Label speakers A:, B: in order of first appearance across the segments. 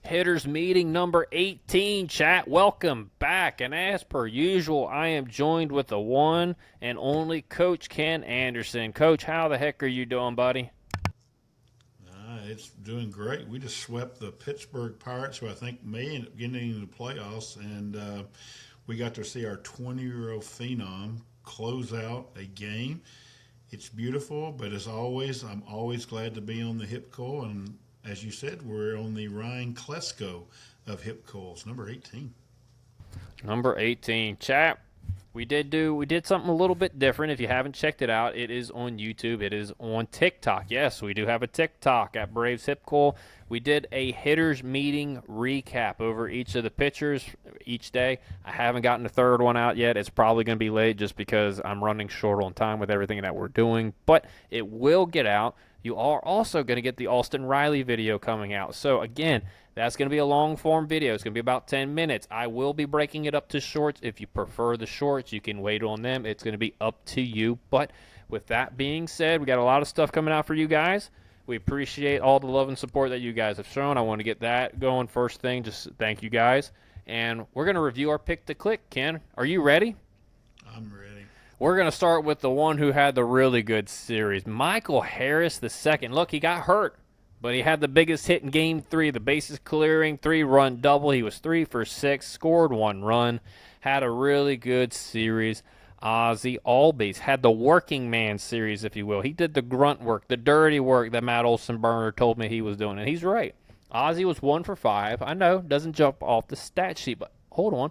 A: Hitters meeting number 18, chat. Welcome back. And as per usual, I am joined with the one and only Coach Ken Anderson. Coach, how the heck are you doing, buddy?
B: It's doing great. We just swept the Pittsburgh Pirates, who I think may end up getting into the playoffs, and we got to see our 20-year-old phenom close out a game. It's beautiful, but as always, I'm always glad to be on the hip coil, and as you said, we're on the Ryan Klesko of hip coils, number 18.
A: Number 18, chat. We did something a little bit different. If you haven't checked it out, it is on YouTube. It is on TikTok. Yes, we do have a TikTok at Braves Hip Coil. We did a hitters meeting recap over each of the pitchers each day. I haven't gotten the third one out yet. It's probably going to be late just because I'm running short on time with everything that we're doing, but it will get out. You are also going to get the Austin Riley video coming out. So again, that's going to be a long-form video. It's going to be about 10 minutes. I will be breaking it up to shorts. If you prefer the shorts, you can wait on them. It's going to be up to you. But with that being said, we got a lot of stuff coming out for you guys. We appreciate all the love and support that you guys have shown. I want to get that going first thing. Just thank you guys. And we're going to review our pick to click. Ken, are you ready?
B: I'm ready.
A: We're going to start with the one who had the really good series, Michael Harris II. Look, he got hurt, but he had the biggest hit in Game 3, the bases clearing, 3-run double. He was 3 for 6, scored 1 run, had a really good series. Ozzie Albies had the working man series, if you will. He did the grunt work, the dirty work that Matt Olsenberger told me he was doing, and he's right. Ozzie was 1 for 5. I know, doesn't jump off the stat sheet, but hold on.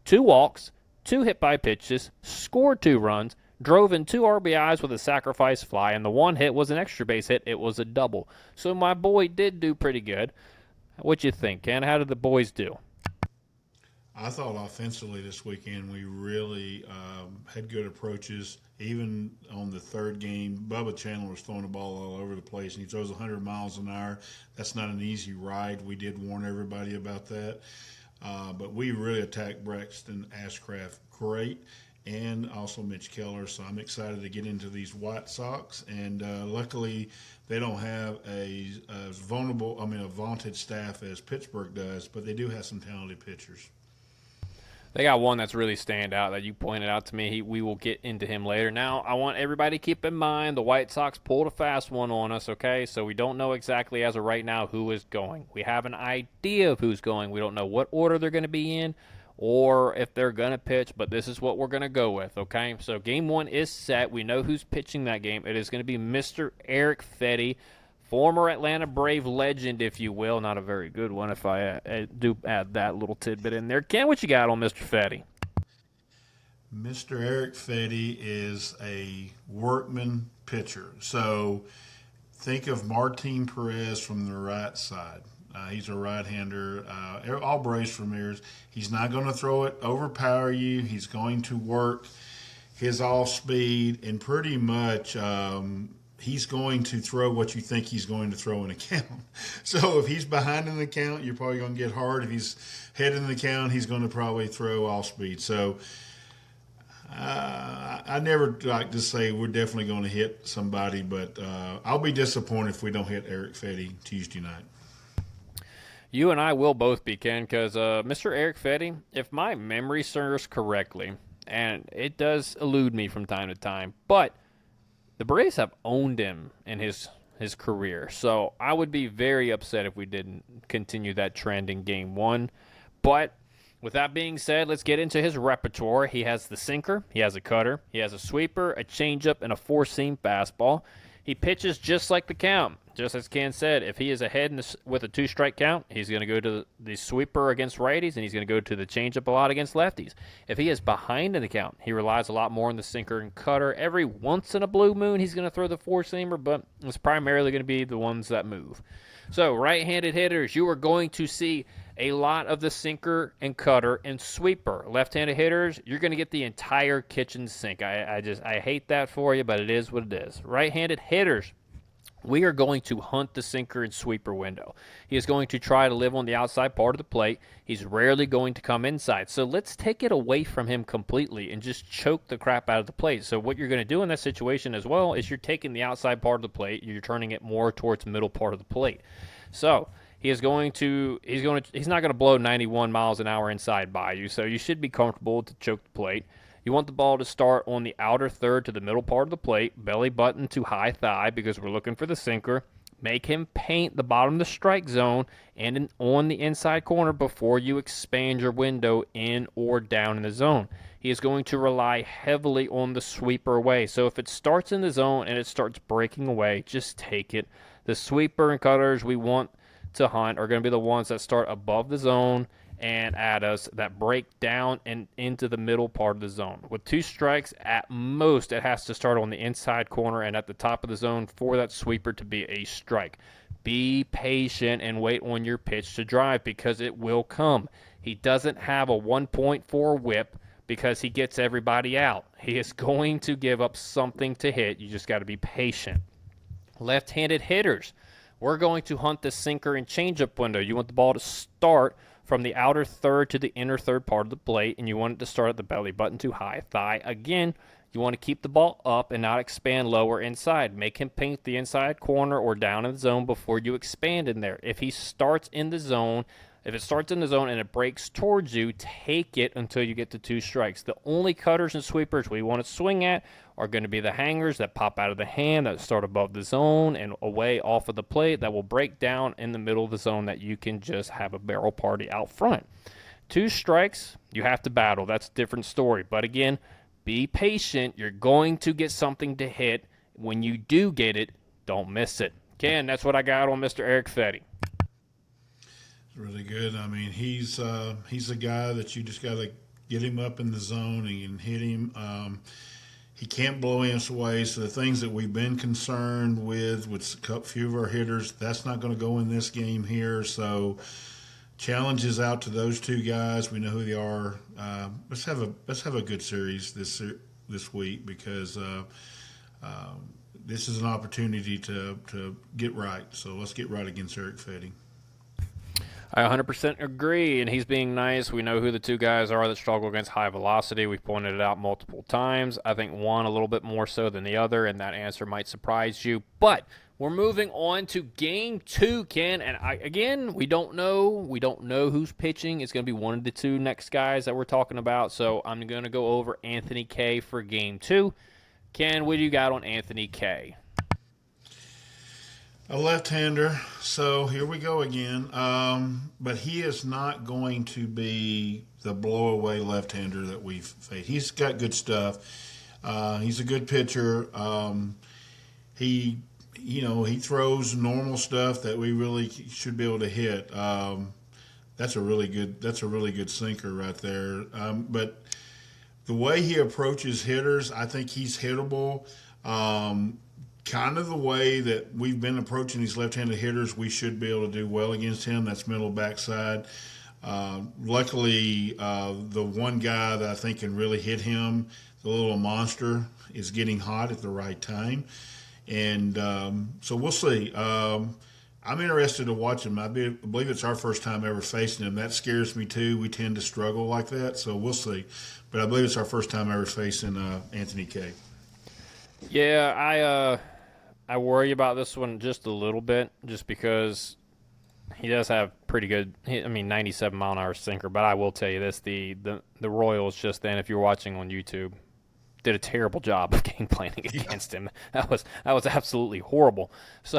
A: 2 walks, 2 hit by pitches, scored 2 runs, drove in 2 RBIs with a sacrifice fly, and the 1 hit was an extra base hit. It was a double. So my boy did do pretty good. What you think, Ken? How did the boys do?
B: I thought offensively this weekend we really had good approaches. Even on the third game, Bubba Chandler was throwing the ball all over the place, and he throws 100 miles an hour. That's not an easy ride. We did warn everybody about that. But we really attacked Braxton Ashcraft great, and also Mitch Keller. So I'm excited to get into these White Sox. And luckily, they don't have a vaunted staff as Pittsburgh does, but they do have some talented pitchers.
A: They got one that's really stand out that you pointed out to me. We will get into him later. Now, I want everybody to keep in mind the White Sox pulled a fast one on us, okay? So we don't know exactly as of right now who is going. We have an idea of who's going. We don't know what order they're going to be in or if they're going to pitch, but this is what we're going to go with, okay? So game 1 is set. We know who's pitching that game. It is going to be Mr. Eric Fetty, former Atlanta Brave legend, if you will. Not a very good one if I do add that little tidbit in there. Ken, what you got on Mr. Fetty?
B: Mr. Eric Fetty is a workman pitcher. So think of Martin Perez from the right side. He's a right-hander. All Braves familiars. He's not going to throw it, overpower you. He's going to work his off-speed and pretty much he's going to throw what you think he's going to throw in a count. So if he's behind in the count, you're probably going to get hard. If he's head in the count, he's going to probably throw off speed. So I never like to say we're definitely going to hit somebody, but I'll be disappointed if we don't hit Eric Fetty Tuesday night.
A: You and I will both be, Ken, because Mr. Eric Fetty, if my memory serves correctly, and it does elude me from time to time, but the Braves have owned him in his career, so I would be very upset if we didn't continue that trend in Game 1. But with that being said, let's get into his repertoire. He has the sinker, he has a cutter, he has a sweeper, a changeup, and a four-seam fastball. He pitches just like the count. Just as Ken said, if he is ahead with a 2-strike count, he's going to go to the sweeper against righties, and he's going to go to the changeup a lot against lefties. If he is behind in the count, he relies a lot more on the sinker and cutter. Every once in a blue moon, he's going to throw the four-seamer, but it's primarily going to be the ones that move. So right-handed hitters, you are going to see a lot of the sinker and cutter and sweeper. Left-handed hitters, you're going to get the entire kitchen sink. I hate that for you, but it is what it is. Right-handed hitters, we are going to hunt the sinker and sweeper window. He is going to try to live on the outside part of the plate. He's rarely going to come inside. So let's take it away from him completely and just choke the crap out of the plate. So what you're going to do in that situation as well is you're taking the outside part of the plate, you're turning it more towards the middle part of the plate. So He's not going to blow 91 miles an hour inside by you, so you should be comfortable to choke the plate. You want the ball to start on the outer third to the middle part of the plate, belly button to high thigh because we're looking for the sinker. Make him paint the bottom of the strike zone and on the inside corner before you expand your window in or down in the zone. He is going to rely heavily on the sweeper away. So if it starts in the zone and it starts breaking away, just take it. The sweeper and cutters we want to hunt are going to be the ones that start above the zone and at us, that break down and into the middle part of the zone. With 2 strikes, at most, it has to start on the inside corner and at the top of the zone for that sweeper to be a strike. Be patient and wait on your pitch to drive because it will come. He doesn't have a 1.4 whip because he gets everybody out. He is going to give up something to hit. You just got to be patient. Left-handed hitters, we're going to hunt the sinker and changeup window. You want the ball to start from the outer third to the inner third part of the plate, and you want it to start at the belly button to high thigh. Again, you want to keep the ball up and not expand lower inside. Make him paint the inside corner or down in the zone before you expand in there. If it starts in the zone and it breaks towards you, take it until you get to 2 strikes. The only cutters and sweepers we want to swing at are going to be the hangers that pop out of the hand, that start above the zone and away off of the plate, that will break down in the middle of the zone that you can just have a barrel party out front. 2 strikes, you have to battle. That's a different story. But again, be patient. You're going to get something to hit. When you do get it, don't miss it. Ken, that's what I got on Mr. Eric Fetty.
B: Really good. I mean, he's a guy that you just got to get him up in the zone and hit him. He can't blow us away. So the things that we've been concerned with a few of our hitters, that's not going to go in this game here. So challenges out to those 2 guys. We know who they are. Let's have a good series this week because this is an opportunity to get right. So let's get right against Eric Fetty.
A: I 100% agree, and he's being nice. We know who the 2 guys are that struggle against high velocity. We've pointed it out multiple times. I think one a little bit more so than the other, and that answer might surprise you. But we're moving on to Game 2, Ken, and we don't know. We don't know who's pitching. It's going to be one of the 2 next guys that we're talking about, so I'm going to go over Anthony K for Game 2. Ken, what do you got on Anthony K?
B: A left-hander, so here we go again. But he is not going to be the blow-away left-hander that we've faced. He's got good stuff. He's a good pitcher. He throws normal stuff that we really should be able to hit. That's a really good sinker right there. But the way he approaches hitters, I think he's hittable. Kind of the way that we've been approaching these left-handed hitters, we should be able to do well against him. That's middle backside. Luckily, the one guy that I think can really hit him, the little monster, is getting hot at the right time. And so we'll see. I'm interested to watch him. I believe it's our first time ever facing him. That scares me too. We tend to struggle like that, so we'll see. But I believe it's our first time ever facing Anthony K.
A: Yeah, I worry about this one just a little bit, just because he does have pretty good, 97-mile-an-hour sinker. But I will tell you this: the Royals just then, if you're watching on YouTube, did a terrible job of game planning against him. That was absolutely horrible. So,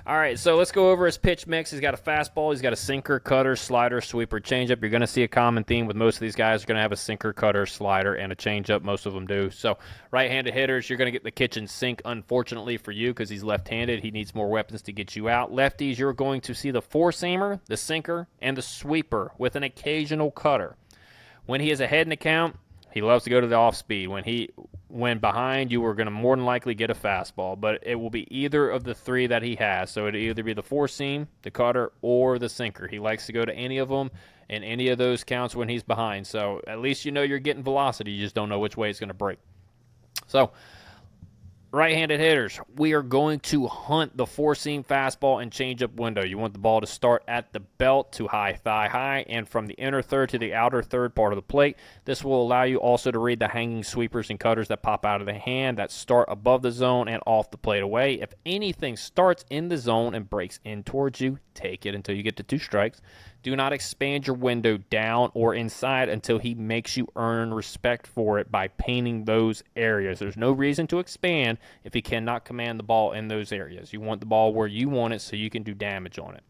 A: all right, so let's go over his pitch mix. He's got a fastball, he's got a sinker, cutter, slider, sweeper, changeup. You're going to see a common theme with most of these guys. Are going to have a sinker, cutter, slider, and a changeup. Most of them do. So, right-handed hitters, you're going to get the kitchen sink. Unfortunately for you, because he's left-handed, he needs more weapons to get you out. Lefties, you're going to see the four-seamer, the sinker, and the sweeper with an occasional cutter. When he is ahead in the count, he loves to go to the off speed. When behind, you are going to more than likely get a fastball, but it will be either of the 3 that he has. So it'll either be the four seam, the cutter, or the sinker. He likes to go to any of them and any of those counts when he's behind. So at least you know you're getting velocity. You just don't know which way it's going to break. So Right-handed hitters, we are going to hunt the four-seam fastball and changeup window. You want the ball to start at the belt to high thigh high and from the inner third to the outer third part of the plate. This will allow you also to read the hanging sweepers and cutters that pop out of the hand that start above the zone and off the plate away. If anything starts in the zone and breaks in towards you, take it until you get to 2 strikes. Do not expand your window down or inside until he makes you earn respect for it by painting those areas. There's no reason to expand if he cannot command the ball in those areas. You want the ball where you want it so you can do damage on it.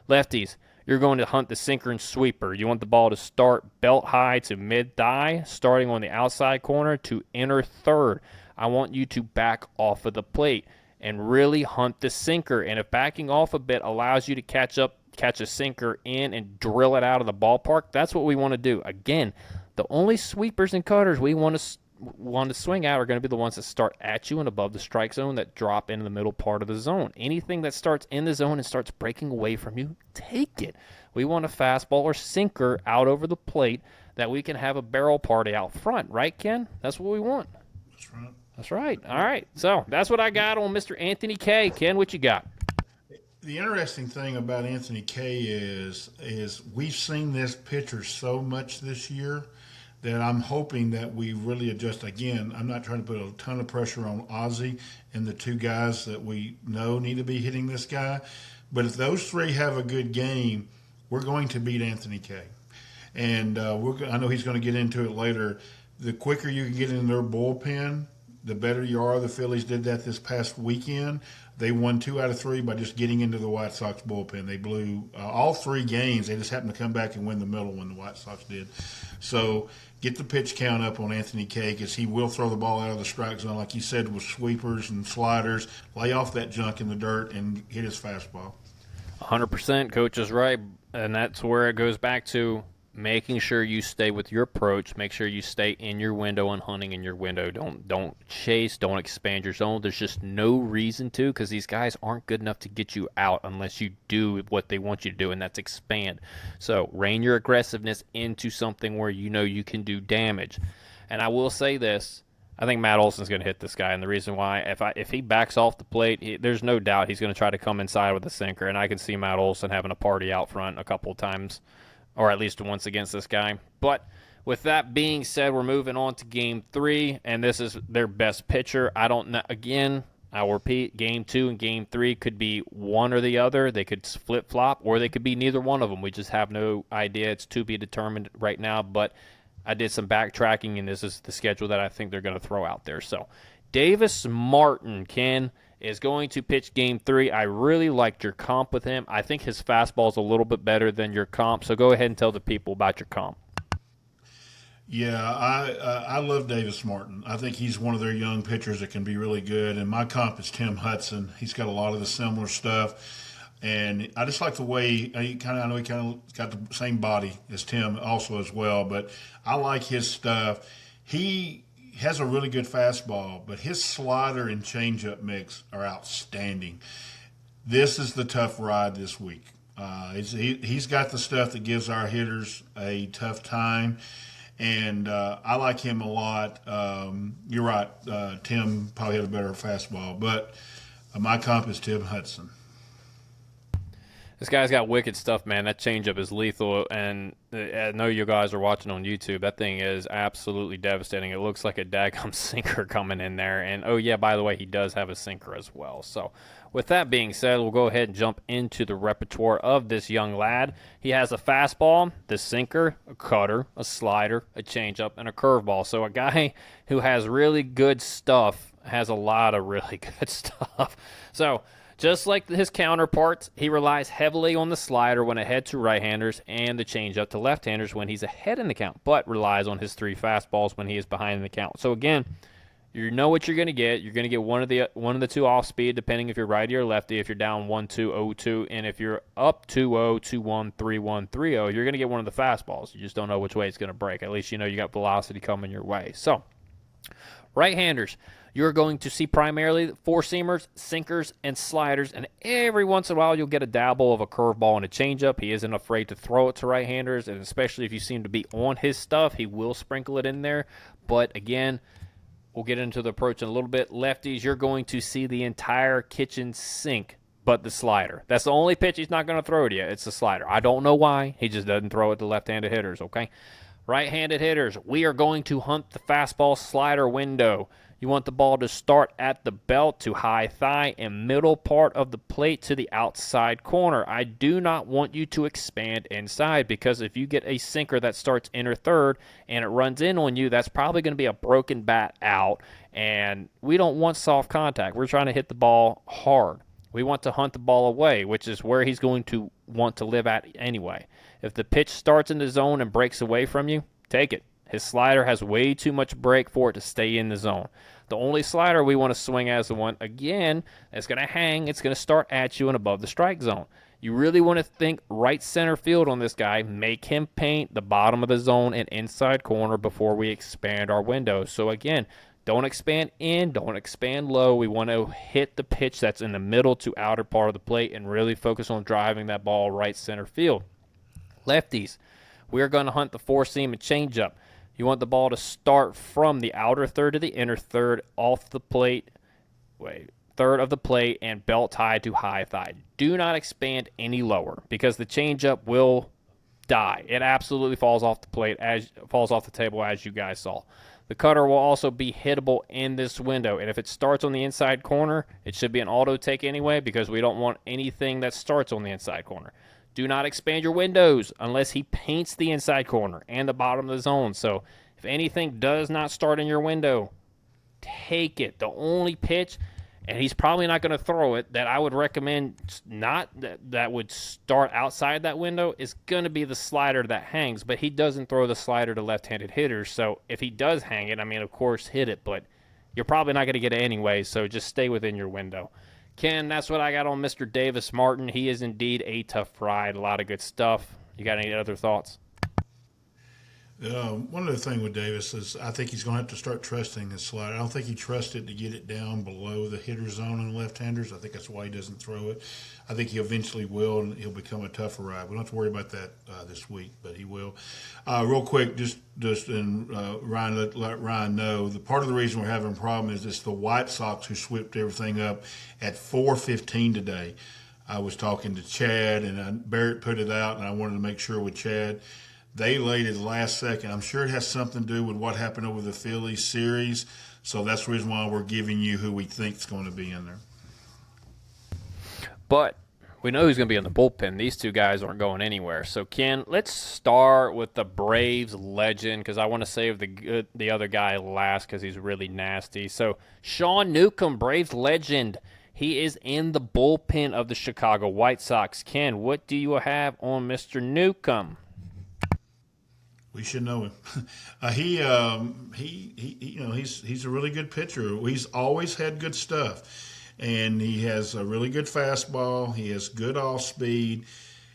A: Lefties, you're going to hunt the sinker and sweeper. You want the ball to start belt high to mid thigh, starting on the outside corner to inner third. I want you to back off of the plate and really hunt the sinker. And if backing off a bit allows you to catch a sinker in and drill it out of the ballpark, that's what we want to do. Again, the only sweepers and cutters we want to swing at are going to be the ones that start at you and above the strike zone that drop into the middle part of the zone. Anything that starts in the zone and starts breaking away from you, take it. We want a fastball or sinker out over the plate that we can have a barrel party out front, right, Ken? That's what we want.
B: That's right.
A: That's right. All right. So that's what I got on Mr. Anthony K. Ken, what you got?
B: The interesting thing about Anthony K is we've seen this pitcher so much this year that I'm hoping that we really adjust. Again, I'm not trying to put a ton of pressure on Ozzie and the 2 guys that we know need to be hitting this guy. But if those 3 have a good game, we're going to beat Anthony K. And I know he's going to get into it later. The quicker you can get in their bullpen, the better you are. The Phillies did that this past weekend. They won 2 out of 3 by just getting into the White Sox bullpen. They blew all 3 games. They just happened to come back and win the middle when the White Sox did. So get the pitch count up on Anthony K because he will throw the ball out of the strike zone, like you said, with sweepers and sliders. Lay off that junk in the dirt and hit his fastball.
A: 100%. Coach is right. And that's where it goes back to making sure you stay with your approach. Make sure you stay in your window and hunting in your window. Don't chase. Don't expand your zone. There's just no reason to because these guys aren't good enough to get you out unless you do what they want you to do, and that's expand. So rein your aggressiveness into something where you know you can do damage. And I will say this. I think Matt Olson's going to hit this guy, and the reason why, if he backs off the plate, there's no doubt he's going to try to come inside with a sinker, and I can see Matt Olson having a party out front a couple of times, or at least once against this guy. But with that being said, we're moving on to Game 3, and this is their best pitcher. I don't know. Again, I'll repeat, Game 2 and Game 3 could be one or the other. They could flip-flop, or they could be neither one of them. We just have no idea. It's to be determined right now, but I did some backtracking, and this is the schedule that I think they're going to throw out there. So Davis Martin, Ken, is going to pitch Game 3. I really liked your comp with him. I think his fastball is a little bit better than your comp, so go ahead and tell the people about your comp.
B: Yeah, I love Davis Martin. I think he's one of their young pitchers that can be really good, and my comp is Tim Hudson. He's got a lot of the similar stuff. And I just like the way I know he kind of got the same body as Tim also as well, but I like his stuff. He has a really good fastball, but his slider and changeup mix are outstanding. This is the tough ride this week. He's got the stuff that gives our hitters a tough time, and I like him a lot. You're right, Tim probably had a better fastball, but my comp is Tim Hudson.
A: This guy's got wicked stuff, man. That changeup is lethal, and I know you guys are watching on YouTube. That thing is absolutely devastating. It looks like a daggum sinker coming in there. And, oh, yeah, by the way, he does have a sinker as well. So, with that being said, we'll go ahead and jump into the repertoire of this young lad. He has a fastball, the sinker, a cutter, a slider, a changeup, and a curveball. So, a guy who has really good stuff has a lot of really good stuff. So, just like his counterparts, he relies heavily on the slider when ahead to right-handers and the changeup to left-handers when he's ahead in the count, but relies on his 3 fastballs when he is behind in the count. So again, you know what you're going to get. You're going to get one of the 2 off speed, depending if you're righty or lefty. If you're down 1-2, 0-2, and if you're up 2-0, 2-1, 3-1, 3-0, you're going to get one of the fastballs. You just don't know which way it's going to break. At least you know you got velocity coming your way. So, right-handers. You're going to see primarily four-seamers, sinkers, and sliders, and every once in a while you'll get a dabble of a curveball and a changeup. He isn't afraid to throw it to right-handers, and especially if you seem to be on his stuff, he will sprinkle it in there. But again, We'll get into the approach in a little bit. Lefties, you're going to see the entire kitchen sink but the slider. That's the only pitch he's not going to throw to you. It's the slider. I don't know why. He just doesn't throw it to left-handed hitters, okay? Right-handed hitters, we are going to hunt the fastball slider window. You want the ball to start at the belt to high thigh and middle part of the plate to the outside corner. I do not want you to expand inside, because if you get a sinker that starts inner third and it runs in on you, that's probably going to be a broken bat out, and we don't want soft contact. We're trying to hit the ball hard. We want to hunt the ball away, which is where he's going to want to live at anyway. If the pitch starts in the zone and breaks away from you, take it. His slider has way too much break for it to stay in the zone. The only slider we want to swing as the one, again, that's going to hang. It's going to start at you and above the strike zone. You really want to think right center field on this guy. Make him paint the bottom of the zone and inside corner before we expand our window. So again, don't expand in, don't expand low. We want to hit the pitch that's in the middle to outer part of the plate and really focus on driving that ball right center field. Lefties, we're going to hunt the four seam and changeup. You want the ball to start from the outer third to the inner third off the plate, third of the plate, and belt high to high thigh. Do not expand any lower, because the changeup will die. It absolutely falls off the table, as you guys saw. The cutter will also be hittable in this window, and if it starts on the inside corner, it should be an auto take anyway, because we don't want anything that starts on the inside corner. Do not expand your windows unless he paints the inside corner and the bottom of the zone. So if anything does not start in your window, take it. The only pitch, and he's probably not going to throw it, that I would recommend not that would start outside that window is going to be the slider that hangs. But he doesn't throw the slider to left-handed hitters. So if he does hang it, I mean, of course, hit it. But you're probably not going to get it anyway, so just stay within your window. Ken, that's what I got on Mr. Davis Martin. He is indeed a tough ride. A lot of good stuff. You got any other thoughts?
B: One other thing with Davis is I think he's going to have to start trusting his slider. I don't think he trusts it to get it down below the hitter zone on left-handers. I think that's why he doesn't throw it. I think he eventually will, and he'll become a tougher ride. We don't have to worry about that this week, but he will. Real quick, Ryan, let Ryan know, the part of the reason we're having a problem is it's the White Sox who swept everything up at 4:15 today. I was talking to Chad, and Barrett put it out, and I wanted to make sure with Chad. They laid it last second. I'm sure it has something to do with what happened over the Phillies series. So that's the reason why we're giving you who we think is going to be in there.
A: But we know who's going to be in the bullpen. These two guys aren't going anywhere. So, Ken, let's start with the Braves legend, because I want to save the other guy last because he's really nasty. So, Sean Newcomb, Braves legend. He is in the bullpen of the Chicago White Sox. Ken, what do you have on Mr. Newcomb?
B: We should know him. He's a really good pitcher. He's always had good stuff, and he has a really good fastball. He has good off speed.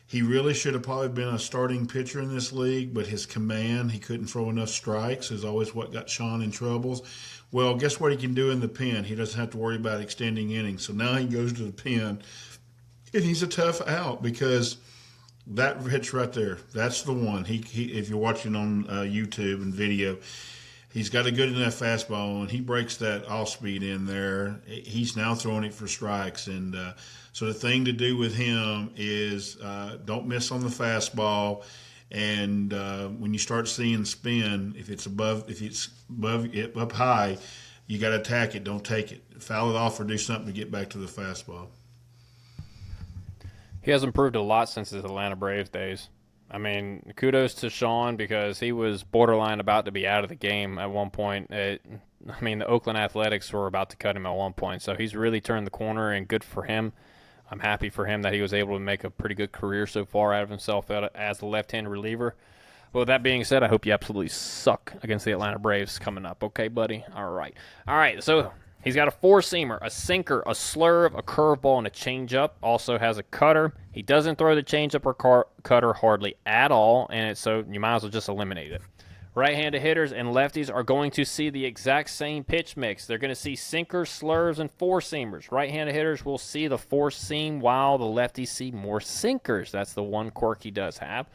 B: He really should have probably been a starting pitcher in this league, but his command, he couldn't throw enough strikes, is always what got Sean in troubles. Well, guess what he can do in the pen? He doesn't have to worry about extending innings. So now he goes to the pen, and he's a tough out because that pitch right there, that's the one. He if you're watching on YouTube and video, he's got a good enough fastball, and he breaks that off speed in there. He's now throwing it for strikes. And so the thing to do with him is don't miss on the fastball. And when you start seeing spin, if it's above up high, you got to attack it. Don't take it. Foul it off or do something to get back to the fastball.
A: He has improved a lot since his Atlanta Braves days. I mean, kudos to Sean, because he was borderline about to be out of the game at one point. The Oakland Athletics were about to cut him at one point, so he's really turned the corner, and good for him. I'm happy for him that he was able to make a pretty good career so far out of himself as a left-hand reliever. Well, with that being said, I hope you absolutely suck against the Atlanta Braves coming up. Okay, buddy? All right, so he's got a four-seamer, a sinker, a slurve, a curveball, and a changeup. Also has a cutter. He doesn't throw the changeup or cutter hardly at all, and so you might as well just eliminate it. Right-handed hitters and lefties are going to see the exact same pitch mix. They're going to see sinkers, slurves, and four-seamers. Right-handed hitters will see the four-seam, while the lefties see more sinkers. That's the one quirk he does have.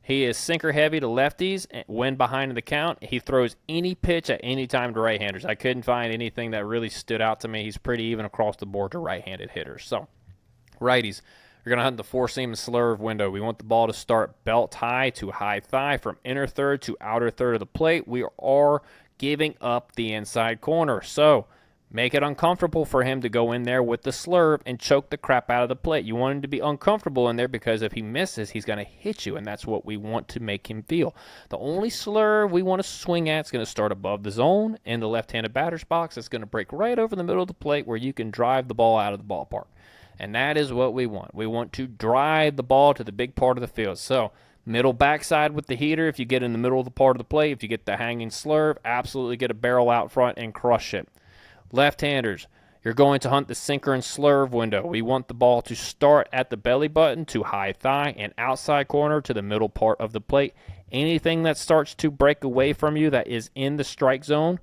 A: He is sinker heavy to lefties. When behind in the count, he throws any pitch at any time to right-handers. I couldn't find anything that really stood out to me. He's pretty even across the board to right-handed hitters. So, righties, you're going to hunt the four-seam and slurve window. We want the ball to start belt high to high thigh, from inner third to outer third of the plate. We are giving up the inside corner. So, make it uncomfortable for him to go in there with the slurve and choke the crap out of the plate. You want him to be uncomfortable in there, because if he misses, he's going to hit you, and that's what we want to make him feel. The only slurve we want to swing at is going to start above the zone in the left-handed batter's box. It's going to break right over the middle of the plate where you can drive the ball out of the ballpark. And that is what we want. We want to drive the ball to the big part of the field. So, middle backside with the heater, if you get in the middle of the part of the plate, if you get the hanging slurve, absolutely get a barrel out front and crush it. Left-handers, you're going to hunt the sinker and slurve window. We want the ball to start at the belly button to high thigh and outside corner to the middle part of the plate. Anything that starts to break away from you that is in the strike zone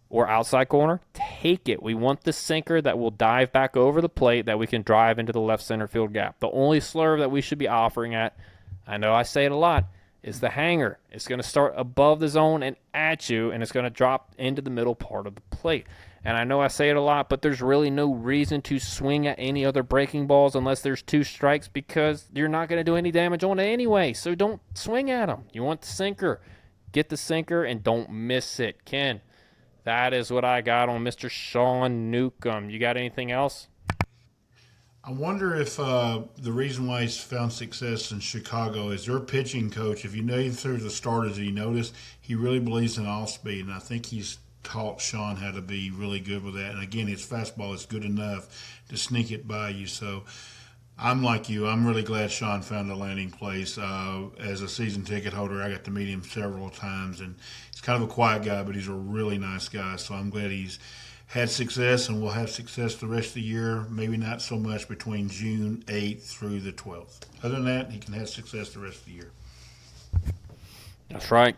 A: or outside corner, take it. We want the sinker that will dive back over the plate that we can drive into the left center field gap. The only slurve that we should be offering at, I know I say it a lot, is the hanger. It's going to start above the zone and at you, and it's going to drop into the middle part of the plate. And I know I say it a lot, but there's really no reason to swing at any other breaking balls unless there's 2 strikes, because you're not going to do any damage on it anyway. So don't swing at them. You want the sinker. Get the sinker and don't miss it. Ken, that is what I got on Mr. Sean Newcomb. You got anything else?
B: I wonder if the reason why he's found success in Chicago is their pitching coach. If you know through the starters, you notice he really believes in off speed, and I think he's taught Sean how to be really good with that. And again, his fastball is good enough to sneak it by you. So I'm like you. I'm really glad Sean found a landing place. As a season ticket holder, I got to meet him several times, and he's kind of a quiet guy, but he's a really nice guy. So I'm glad he's had success and will have success the rest of the year. Maybe not so much between June 8th through the 12th. Other than that, he can have success the rest of the year.
A: That's right.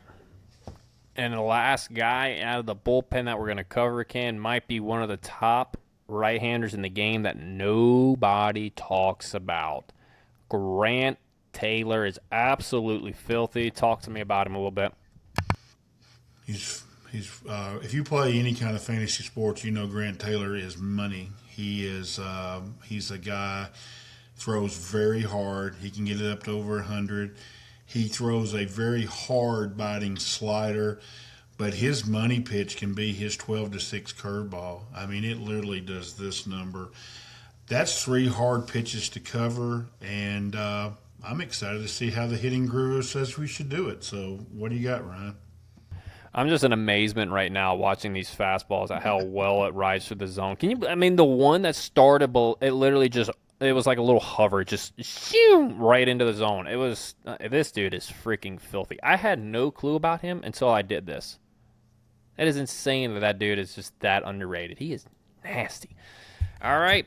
A: And the last guy out of the bullpen that we're going to cover, Ken, might be one of the top right-handers in the game that nobody talks about. Grant Taylor is absolutely filthy. Talk to me about him a little bit.
B: He's if you play any kind of fantasy sports, you know Grant Taylor is money. He's a guy, throws very hard. He can get it up to over 100. He throws a very hard biting slider, but his money pitch can be his 12-6 curveball. I mean, it literally does this number. That's 3 hard pitches to cover, and I'm excited to see how the hitting guru says we should do it. So what do you got, Ryan?
A: I'm just in amazement right now watching these fastballs at how well it rides through the zone. The one that started, it literally it was like a little hover, just shoo, right into the zone. It was, this dude is freaking filthy. I had no clue about him until I did this. It is insane that dude is just that underrated. He is nasty. All right.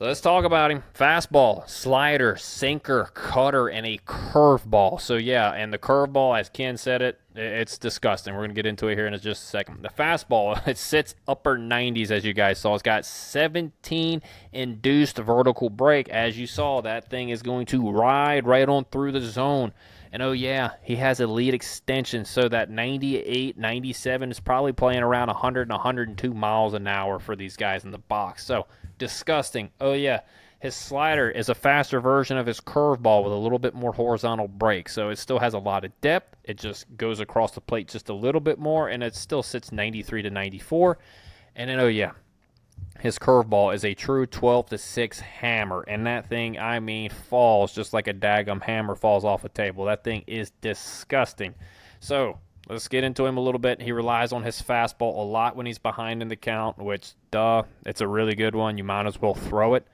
A: Let's talk about him. Fastball, slider, sinker, cutter, and a curveball. So, yeah, and the curveball, as Ken said it's disgusting. We're going to get into it here in just a second. The fastball, it sits upper 90s, as you guys saw. It's got 17 induced vertical break. As you saw, that thing is going to ride right on through the zone. And, oh, yeah, he has a lead extension, so that 98, 97 is probably playing around 100 and 102 miles an hour for these guys in the box. So, disgusting. Oh, yeah, his slider is a faster version of his curveball with a little bit more horizontal break. So, it still has a lot of depth. It just goes across the plate just a little bit more, and it still sits 93 to 94. And then, oh, yeah, his curveball is a true 12-6 hammer, and that thing, falls just like a daggum hammer falls off a table. That thing is disgusting. So, let's get into him a little bit. He relies on his fastball a lot when he's behind in the count, which, it's a really good one. You might as well throw it.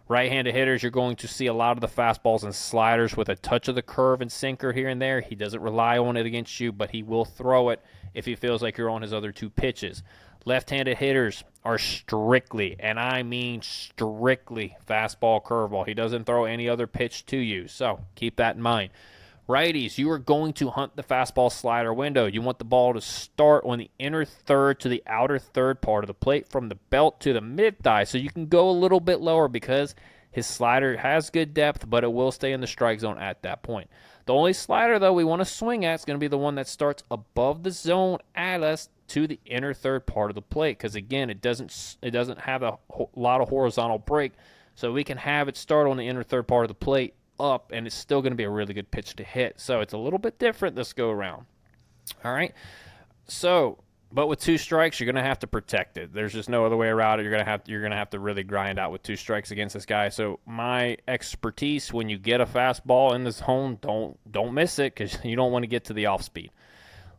A: Right-handed hitters, you're going to see a lot of the fastballs and sliders with a touch of the curve and sinker here and there. He doesn't rely on it against you, but he will throw it if he feels like you're on his other 2 pitches. Left-handed hitters are strictly, and I mean strictly, fastball, curveball. He doesn't throw any other pitch to you, so keep that in mind. Righties, you are going to hunt the fastball slider window. You want the ball to start on the inner third to the outer third part of the plate from the belt to the mid-thigh, so you can go a little bit lower because his slider has good depth, but it will stay in the strike zone at that point. The only slider, though, we want to swing at is going to be the one that starts above the zone at us to the inner third part of the plate, because, again, it doesn't have a lot of horizontal break, so we can have it start on the inner third part of the plate up, and it's still going to be a really good pitch to hit. So it's a little bit different this go around. All right? So, but with 2 strikes, you're going to have to protect it. There's just no other way around it. You're going to have to really grind out with 2 strikes against this guy. So my expertise, when you get a fastball in the zone, don't miss it, because you don't want to get to the off speed.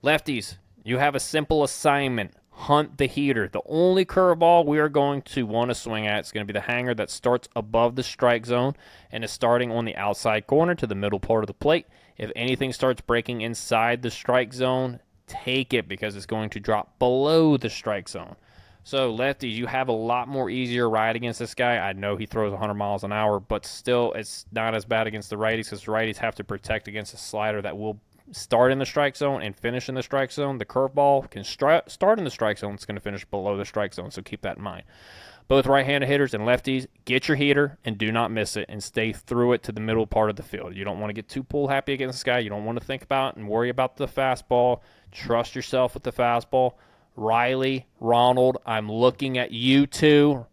A: Lefties, you have a simple assignment. Hunt the heater. The only curveball we are going to want to swing at is going to be the hanger that starts above the strike zone and is starting on the outside corner to the middle part of the plate. If anything starts breaking inside the strike zone, take it, because it's going to drop below the strike zone. So, lefties, you have a lot more easier ride against this guy. I know he throws 100 miles an hour, but still, it's not as bad against the righties, because the righties have to protect against a slider that will start in the strike zone and finish in the strike zone. The curveball can start in the strike zone. It's going to finish below the strike zone, so keep that in mind. Both right-handed hitters and lefties, get your heater and do not miss it, and stay through it to the middle part of the field. You don't want to get too pull happy against this guy. You don't want to think about and worry about the fastball. Trust yourself with the fastball. Riley, Ronald, I'm looking at you two.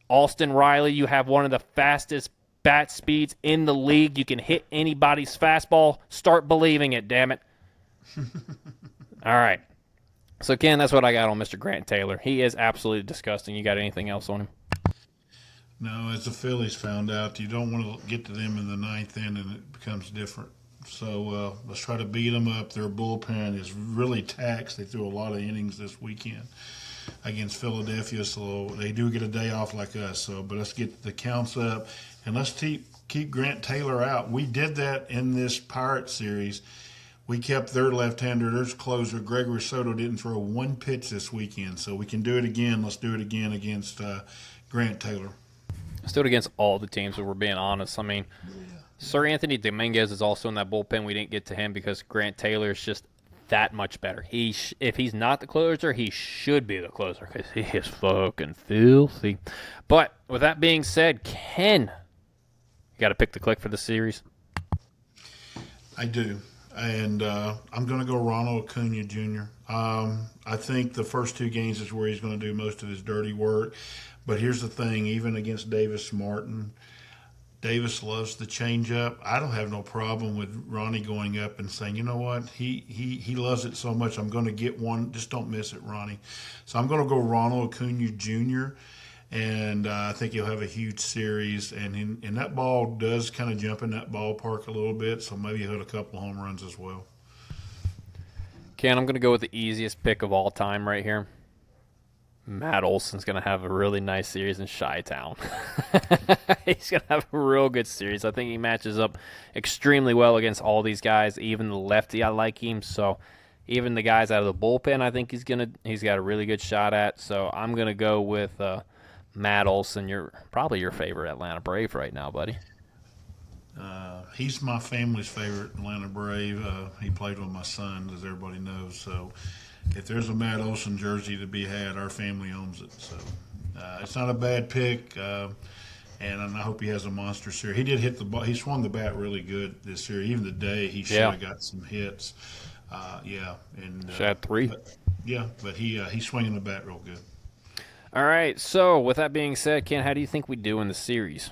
A: Austin Riley, you have one of the fastest bat speeds in the league. You can hit anybody's fastball. Start believing it, damn it. All right. So, Ken, that's what I got on Mr. Grant Taylor. He is absolutely disgusting. You got anything else on him?
B: No, as the Phillies found out, you don't want to get to them in the 9th inning, and it becomes different. So let's try to beat them up. Their bullpen is really taxed. They threw a lot of innings this weekend against Philadelphia, so they do get a day off like us. So, but let's get the counts up, and let's keep Grant Taylor out. We did that in this Pirates series. We kept their left-hander, their closer, Gregory Soto, didn't throw 1 pitch this weekend. So we can do it again. Let's do it again against Grant Taylor.
A: Let's do it against all the teams, if we're being honest. I mean, Sir Anthony Dominguez is also in that bullpen. We didn't get to him because Grant Taylor is just that much better. If he's not the closer, he should be the closer, because he is fucking filthy. But with that being said, Ken, you got to pick the click for the series?
B: I do. And I'm going to go Ronald Acuna Jr. I think the first 2 games is where he's going to do most of his dirty work. But here's the thing, even against Davis Martin, Davis loves the changeup. I don't have no problem with Ronnie going up and saying, you know what, he loves it so much, I'm going to get one. Just don't miss it, Ronnie. So I'm going to go Ronald Acuna Jr., and I think he'll have a huge series. And that ball does kind of jump in that ballpark a little bit, so maybe he'll hit a couple of home runs as well.
A: Ken, I'm going to go with the easiest pick of all time right here. Matt Olson's going to have a really nice series in Chi-Town. He's going to have a real good series. I think he matches up extremely well against all these guys. Even the lefty, I like him. So even the guys out of the bullpen, I think he's got a really good shot at. So I'm going to go with Matt Olson. You're probably your favorite Atlanta Brave right now, buddy.
B: He's my family's favorite Atlanta Brave. He played with my son, as everybody knows. So if there's a Matt Olson jersey to be had, our family owns it. So it's not a bad pick, and I hope he has a monster series. He did hit the ball. He swung the bat really good this year. Even today, he should have got some hits. And
A: should have 3.
B: But he's swinging the bat real good.
A: All right. So with that being said, Ken, how do you think we do in the series?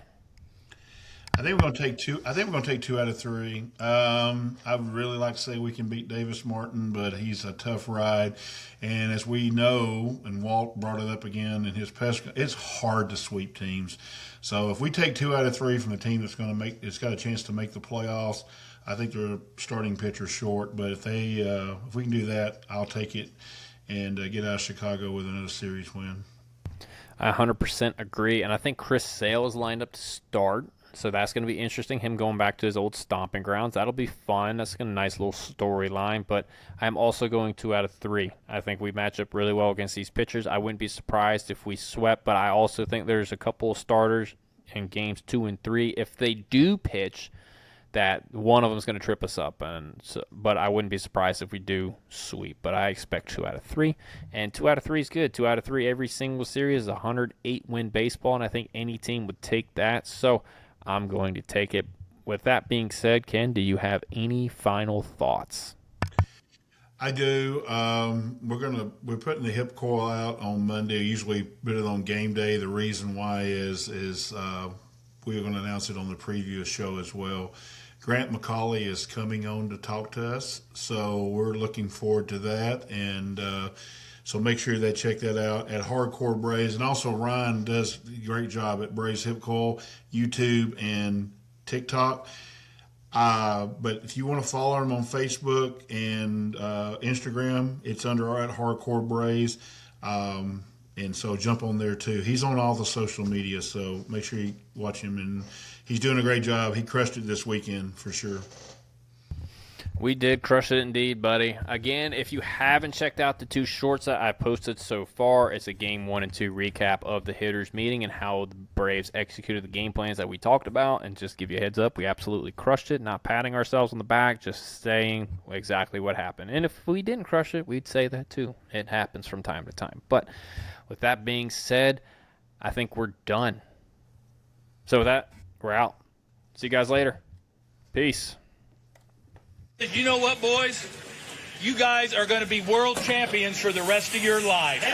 B: I think we're going to take 2. I think we're going to take 2 out of 3. I would really like to say we can beat Davis Martin, but he's a tough ride. And as we know, and Walt brought it up again in his press, it's hard to sweep teams. So if we take 2 out of 3 from a team that's going to it's got a chance to make the playoffs, I think they're starting pitcher short. But if we can do that, I'll take it and get out of Chicago with another series win.
A: I 100% agree, and I think Chris Sale is lined up to start. So that's going to be interesting, him going back to his old stomping grounds. That'll be fun. That's a nice little storyline. But I'm also going 2 out of 3. I think we match up really well against these pitchers. I wouldn't be surprised if we swept, but I also think there's a couple of starters in games 2 and 3. If they do pitch, that one of them is going to trip us up. But I wouldn't be surprised if we do sweep. But I expect 2 out of 3. And 2 out of 3 is good. 2 out of 3 every single series is 108-win baseball, and I think any team would take that. So I'm going to take it with that being said, Ken, do you have any final thoughts?
B: I do. We're putting the hip coil out on Monday. Usually put it on game day. The reason why is we're going to announce it on the previous show as well. Grant McCauley is coming on to talk to us, so we're looking forward to that. And so make sure that check that out at Hardcore Braves. And also Ryan does a great job at Braves Hip Coil, YouTube and TikTok. But if you want to follow him on Facebook and Instagram, it's under at Hardcore Braves. And so jump on there too. He's on all the social media, so make sure you watch him. And he's doing a great job. He crushed it this weekend for sure.
A: We did crush it indeed, buddy. Again, if you haven't checked out the 2 shorts that I posted so far, it's a Game 1 and 2 recap of the hitters meeting and how the Braves executed the game plans that we talked about. And just give you a heads up, we absolutely crushed it. Not patting ourselves on the back, just saying exactly what happened. And if we didn't crush it, we'd say that too. It happens from time to time. But with that being said, I think we're done. So with that, we're out. See you guys later. Peace.
C: You know what, boys? You guys are going to be world champions for the rest of your life.